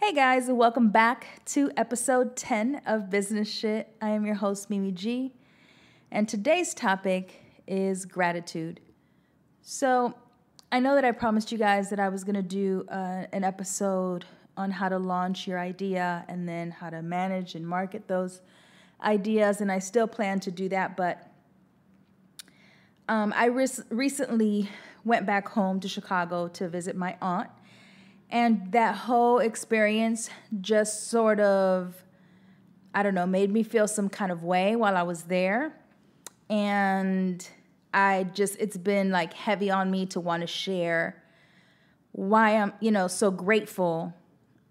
Hey guys, and welcome back to episode 10 of Business Shit. I am your host, Mimi G, and today's topic is gratitude. So, I know that I promised you guys that I was going to do an episode on how to launch your idea and then how to manage and market those ideas, and I still plan to do that, but I recently went back home to Chicago to visit my aunt. And that whole experience just sort of, made me feel some kind of way while I was there. And it's been like heavy on me to want to share why I'm, so grateful.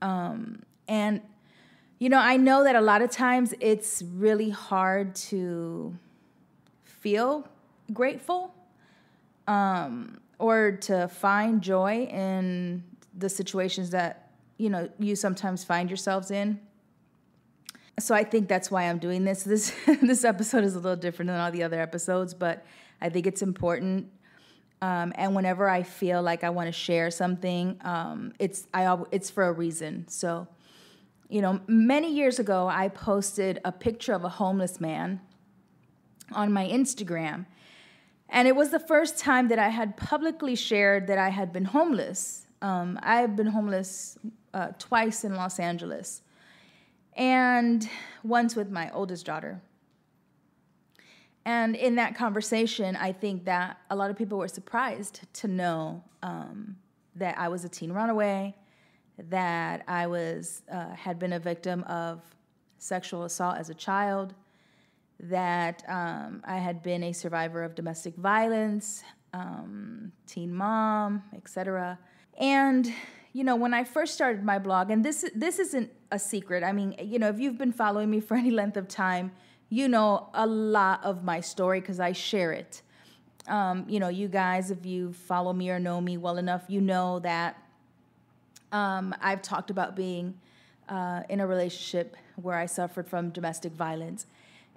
And I know that a lot of times it's really hard to feel grateful, or to find joy in the situations that, you sometimes find yourselves in. So I think that's why I'm doing this. This episode is a little different than all the other episodes, but I think it's important. And whenever I feel like I want to share something, it's for a reason. So, many years ago, I posted a picture of a homeless man on my Instagram. And it was the first time that I had publicly shared that I had been homeless. I have been homeless twice in Los Angeles, and once with my oldest daughter. And in that conversation, I think that a lot of people were surprised to know that I was a teen runaway, that I had been a victim of sexual assault as a child, that I had been a survivor of domestic violence, teen mom, etc. And, when I first started my blog, and this isn't a secret. I mean, if you've been following me for any length of time, you know a lot of my story because I share it. You guys, if you follow me or know me well enough, you know that I've talked about being in a relationship where I suffered from domestic violence,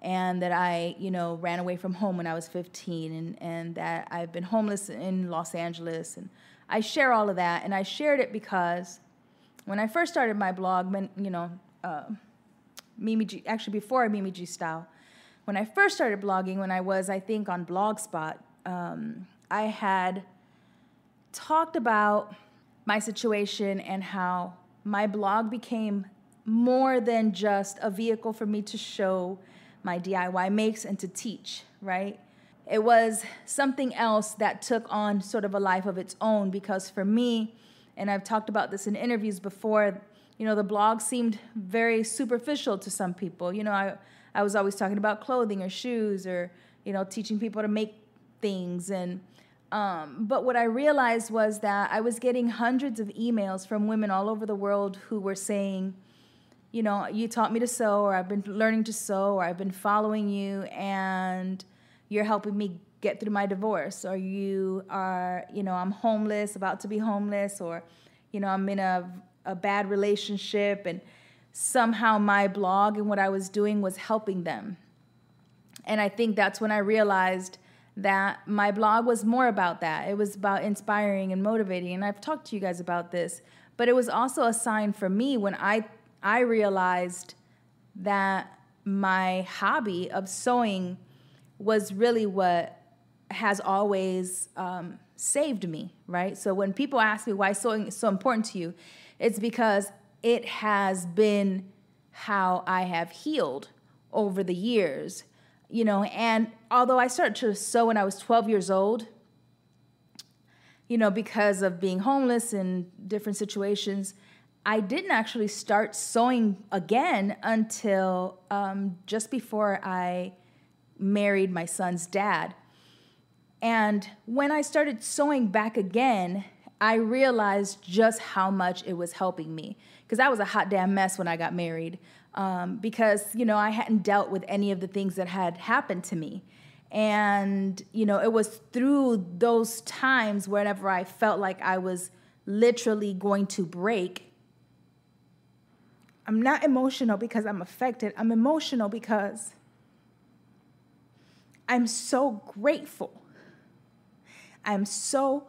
and that I, ran away from home when I was 15, and that I've been homeless in Los Angeles, and I share all of that, and I shared it because when I first started my blog, Mimi G, actually before Mimi G Style, when I first started blogging, when I was, I think, on Blogspot, I had talked about my situation and how my blog became more than just a vehicle for me to show my DIY makes and to teach, right? It was something else that took on sort of a life of its own, because for me, and I've talked about this in interviews before, the blog seemed very superficial to some people. I was always talking about clothing or shoes or, teaching people to make things. But what I realized was that I was getting hundreds of emails from women all over the world who were saying, you taught me to sew, or I've been learning to sew, or I've been following you, and you're helping me get through my divorce, or you are, I'm homeless, about to be homeless, or, I'm in a bad relationship, and somehow my blog and what I was doing was helping them. And I think that's when I realized that my blog was more about that. It was about inspiring and motivating, and I've talked to you guys about this, but it was also a sign for me when I realized that my hobby of sewing was really what has always saved me, right? So when people ask me why sewing is so important to you, it's because it has been how I have healed over the years, and although I started to sew when I was 12 years old, because of being homeless in different situations, I didn't actually start sewing again until just before I married my son's dad. And when I started sewing back again, I realized just how much it was helping me, because I was a hot damn mess when I got married, because, I hadn't dealt with any of the things that had happened to me. And, it was through those times whenever I felt like I was literally going to break. I'm not emotional because I'm affected. I'm emotional because I'm so grateful. I'm so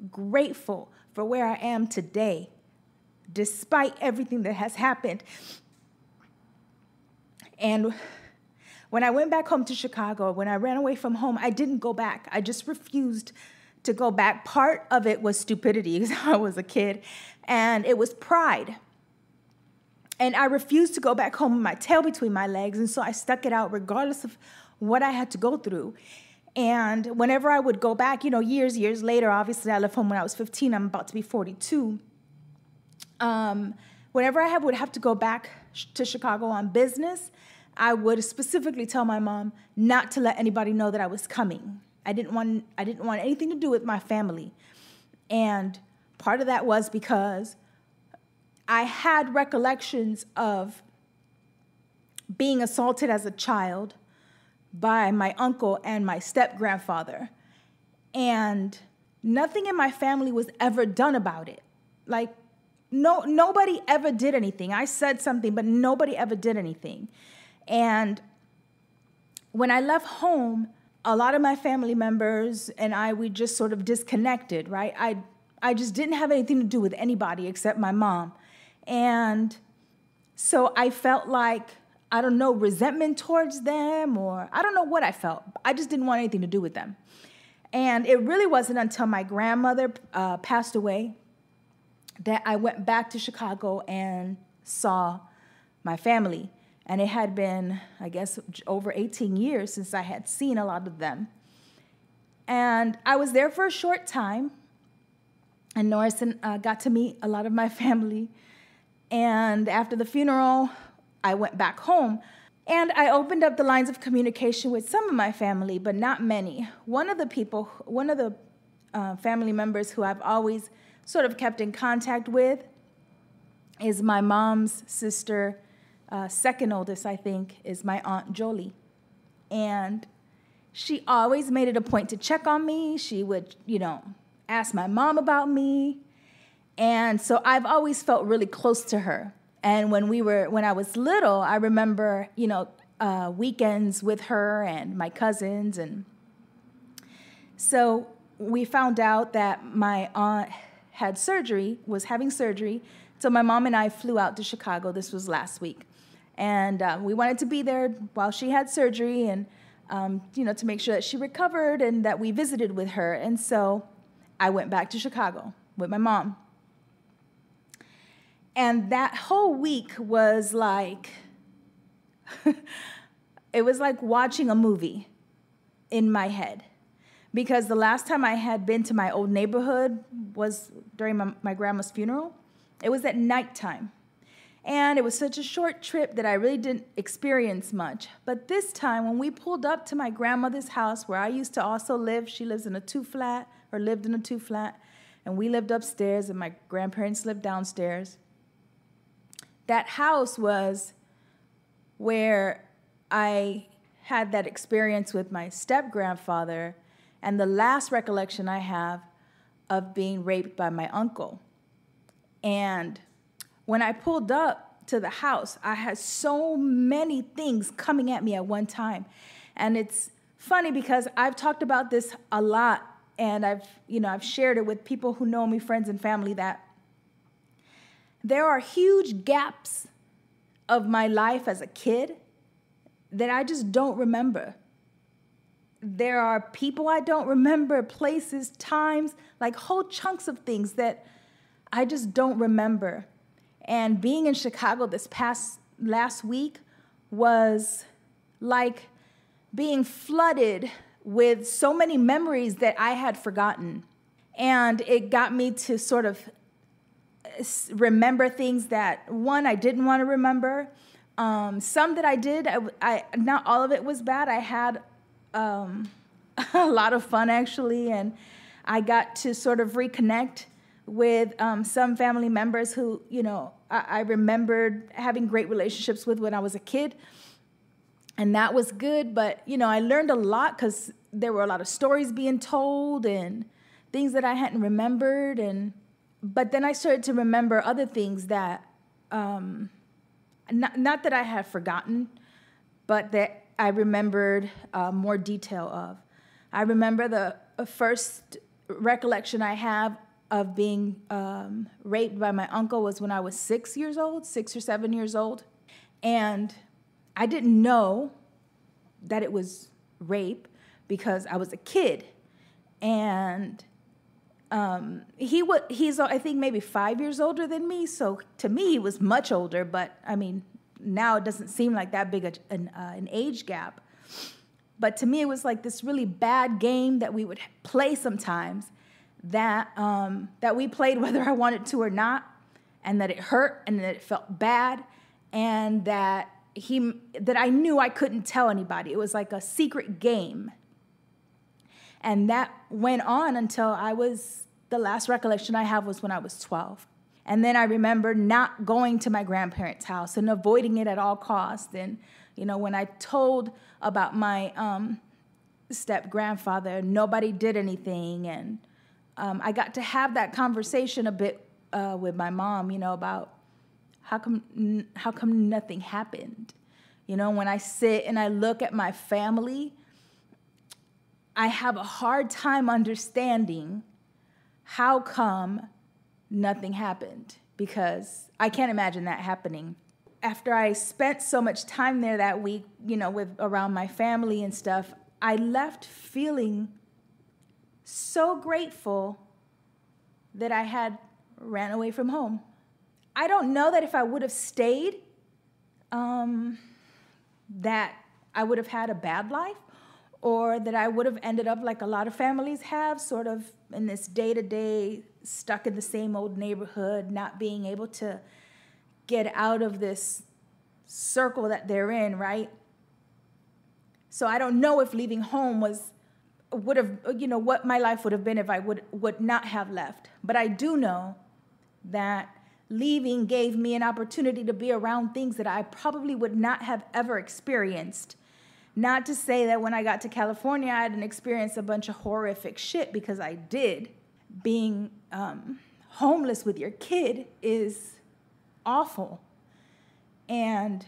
grateful for where I am today despite everything that has happened. And when I went back home to Chicago, when I ran away from home, I didn't go back. I just refused to go back. Part of it was stupidity because I was a kid, and it was pride. And I refused to go back home with my tail between my legs, and so I stuck it out regardless of what I had to go through. And whenever I would go back, years later, obviously I left home when I was 15, I'm about to be 42. Whenever I would have to go back to Chicago on business, I would specifically tell my mom not to let anybody know that I was coming. I didn't want anything to do with my family. And part of that was because I had recollections of being assaulted as a child by my uncle and my step-grandfather. And nothing in my family was ever done about it. Like, nobody ever did anything. I said something, but nobody ever did anything. And when I left home, a lot of my family members and we just sort of disconnected, right? I just didn't have anything to do with anybody except my mom. And so I felt like, I don't know, resentment towards them, or I don't know what I felt. I just didn't want anything to do with them. And it really wasn't until my grandmother passed away that I went back to Chicago and saw my family. And it had been, I guess, over 18 years since I had seen a lot of them. And I was there for a short time, and Norrison got to meet a lot of my family. And after the funeral, I went back home, and I opened up the lines of communication with some of my family, but not many. One of the family members who I've always sort of kept in contact with is my mom's sister, second oldest, I think, is my Aunt Jolie. And she always made it a point to check on me. She would, ask my mom about me. And so I've always felt really close to her. And when I was little, I remember, weekends with her and my cousins. And so we found out that my aunt was having surgery. So my mom and I flew out to Chicago. This was last week. And we wanted to be there while she had surgery and, to make sure that she recovered and that we visited with her. And so I went back to Chicago with my mom. And that whole week was like, it was like watching a movie in my head. Because the last time I had been to my old neighborhood was during my grandma's funeral. It was at nighttime. And it was such a short trip that I really didn't experience much. But this time, when we pulled up to my grandmother's house, where I used to also live, she lived in a two-flat, and we lived upstairs, and my grandparents lived downstairs. That house was where I had that experience with my step-grandfather, and the last recollection I have of being raped by my uncle. And when I pulled up to the house, I had so many things coming at me at one time. And it's funny because I've talked about this a lot, and I've shared it with people who know me, friends and family, that there are huge gaps of my life as a kid that I just don't remember. There are people I don't remember, places, times, like whole chunks of things that I just don't remember. And being in Chicago last week was like being flooded with so many memories that I had forgotten. And it got me to sort of remember things that, one, I didn't want to remember. Some that I did, not all of it was bad. I had a lot of fun, actually, and I got to sort of reconnect with some family members who, I remembered having great relationships with when I was a kid, and that was good. But, I learned a lot because there were a lot of stories being told and things that I hadn't remembered, but then I started to remember other things that, not that I had forgotten, but that I remembered more detail of. I remember the first recollection I have of being raped by my uncle was when I was 6 or 7 years old. And I didn't know that it was rape because I was a kid. And he's I think maybe 5 years older than me. So to me, he was much older. But I mean, now it doesn't seem like that big an age gap. But to me, it was like this really bad game that we would play sometimes that we played whether I wanted to or not, and that it hurt and that it felt bad, and that I knew I couldn't tell anybody. It was like a secret game. And that went on until the last recollection I have was when I was 12. And then I remember not going to my grandparents' house and avoiding it at all costs. And, when I told about my step-grandfather, nobody did anything. And I got to have that conversation a bit with my mom, about how come nothing happened. When I sit and I look at my family, I have a hard time understanding how come nothing happened, because I can't imagine that happening. After I spent so much time there that week, around my family and stuff, I left feeling so grateful that I had ran away from home. I don't know that if I would have stayed, that I would have had a bad life, or that I would have ended up like a lot of families have, sort of in this day-to-day, stuck in the same old neighborhood, not being able to get out of this circle that they're in, right? So I don't know if leaving home would have, what my life would have been if I would not have left. But I do know that leaving gave me an opportunity to be around things that I probably would not have ever experienced. Not to say that when I got to California, I didn't experience a bunch of horrific shit, because I did. Being homeless with your kid is awful. And,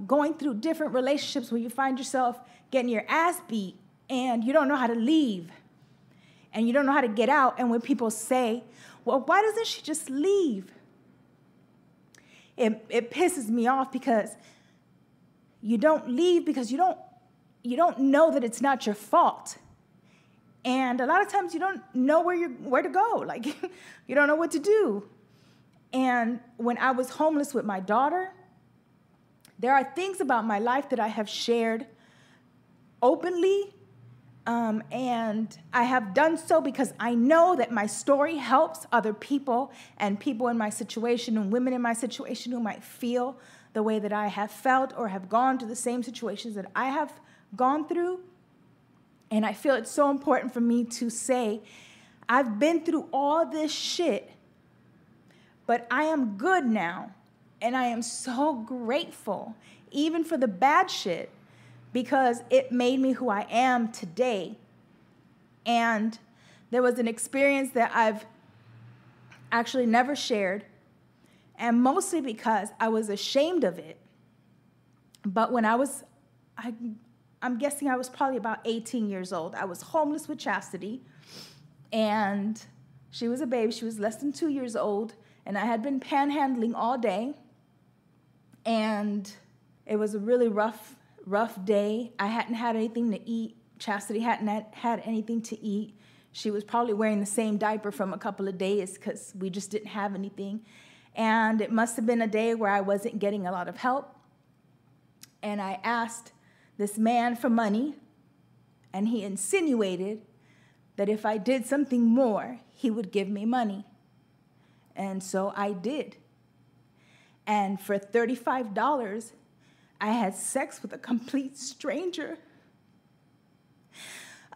going through different relationships where you find yourself getting your ass beat and you don't know how to leave and you don't know how to get out. And when people say, well, why doesn't she just leave? It pisses me off, because you don't leave because you don't know that it's not your fault. And a lot of times you don't know where to go. Like, you don't know what to do. And when I was homeless with my daughter, there are things about my life that I have shared openly, and I have done so because I know that my story helps other people and people in my situation and women in my situation who might feel the way that I have felt or have gone through the same situations that I have gone through. And I feel it's so important for me to say, I've been through all this shit, but I am good now. And I am so grateful, even for the bad shit, because it made me who I am today. And there was an experience that I've actually never shared, and mostly because I was ashamed of it. But when I'm guessing I was probably about 18 years old. I was homeless with Chastity, and she was a baby. She was less than 2 years old, and I had been panhandling all day, and it was a really rough day. I hadn't had anything to eat. Chastity hadn't had anything to eat. She was probably wearing the same diaper from a couple of days because we just didn't have anything. And it must have been a day where I wasn't getting a lot of help. And I asked this man for money, and he insinuated that if I did something more, he would give me money. And so I did. And for $35, I had sex with a complete stranger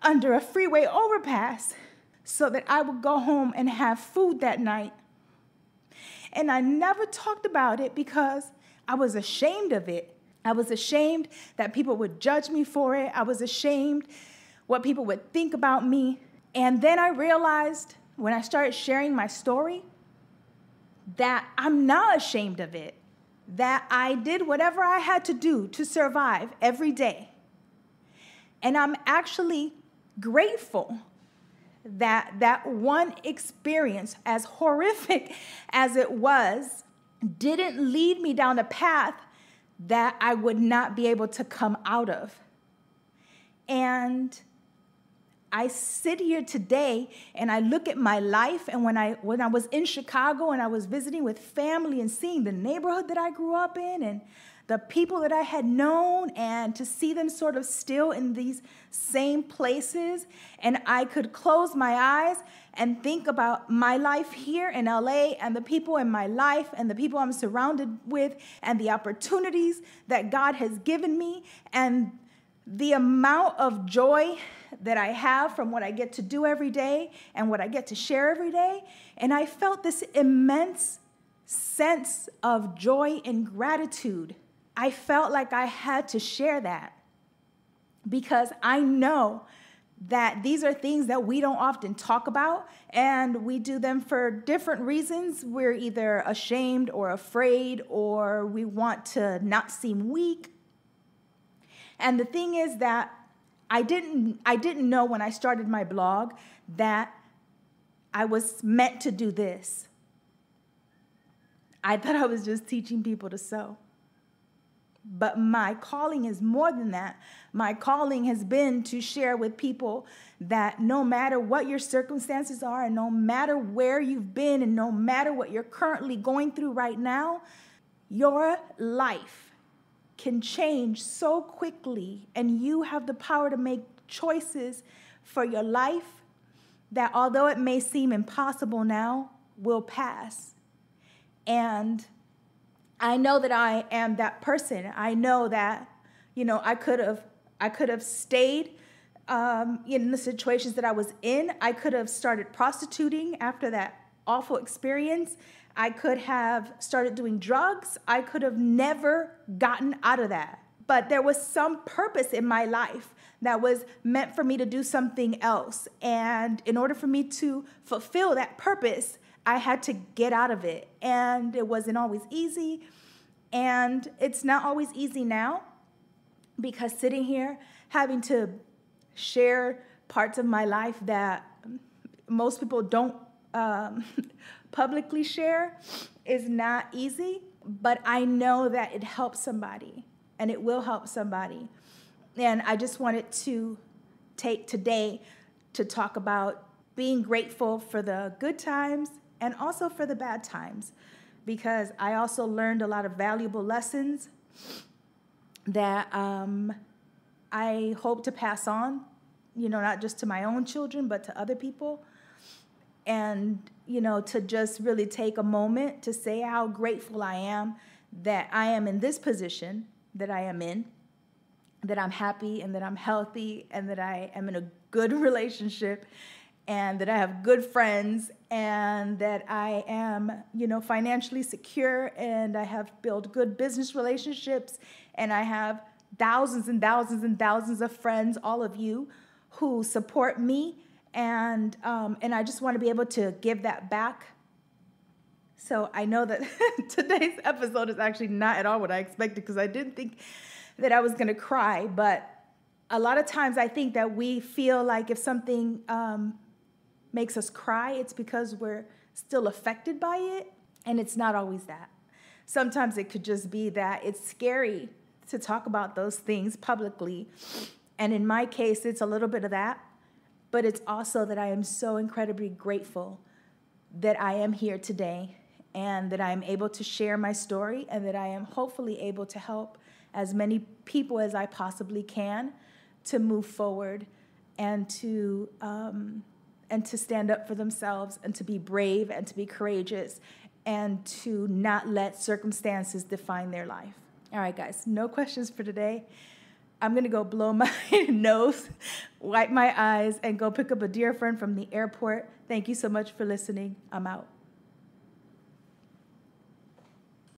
under a freeway overpass so that I would go home and have food that night. And I never talked about it because I was ashamed of it. I was ashamed that people would judge me for it. I was ashamed what people would think about me. And then I realized when I started sharing my story that I'm not ashamed of it, that I did whatever I had to do to survive every day. And I'm actually grateful that one experience, as horrific as it was, didn't lead me down a path that I would not be able to come out of. And I sit here today and I look at my life, and when I was in Chicago and I was visiting with family and seeing the neighborhood that I grew up in and the people that I had known, and to see them sort of still in these same places, and I could close my eyes and think about my life here in LA and the people in my life and the people I'm surrounded with and the opportunities that God has given me and the amount of joy that I have from what I get to do every day and what I get to share every day. And I felt this immense sense of joy and gratitude. I felt like I had to share that because I know that these are things that we don't often talk about, and we do them for different reasons. We're either ashamed or afraid, or we want to not seem weak. And the thing is that I didn't know when I started my blog that I was meant to do this. I thought I was just teaching people to sew. But my calling is more than that. My calling has been to share with people that no matter what your circumstances are, and no matter where you've been, and no matter what you're currently going through right now, your life can change so quickly, and you have the power to make choices for your life that, although it may seem impossible now, will pass. And I know that I am that person. I know that, I could have stayed in the situations that I was in. I could have started prostituting after that awful experience. I could have started doing drugs. I could have never gotten out of that. But there was some purpose in my life that was meant for me to do something else. And in order for me to fulfill that purpose, I had to get out of it. And it wasn't always easy. And it's not always easy now, because sitting here having to share parts of my life that most people don't publicly share is not easy. But I know that it helps somebody, and it will help somebody. And I just wanted to take today to talk about being grateful for the good times and also for the bad times, because I also learned a lot of valuable lessons that I hope to pass on, not just to my own children, but to other people. And, to just really take a moment to say how grateful I am that I am in this position that I am in, that I'm happy and that I'm healthy and that I am in a good relationship and that I have good friends and that I am, financially secure, and I have built good business relationships, and I have thousands and thousands and thousands of friends, all of you, who support me, and I just want to be able to give that back. So I know that today's episode is actually not at all what I expected, because I didn't think that I was going to cry, but a lot of times I think that we feel like if something makes us cry, it's because we're still affected by it, and it's not always that. Sometimes it could just be that it's scary to talk about those things publicly, and in my case, it's a little bit of that, but it's also that I am so incredibly grateful that I am here today and that I am able to share my story, and that I am hopefully able to help as many people as I possibly can to move forward and to stand up for themselves, and to be brave, and to be courageous, and to not let circumstances define their life. All right, guys, no questions for today. I'm going to go blow my nose, wipe my eyes, and go pick up a dear friend from the airport. Thank you so much for listening. I'm out.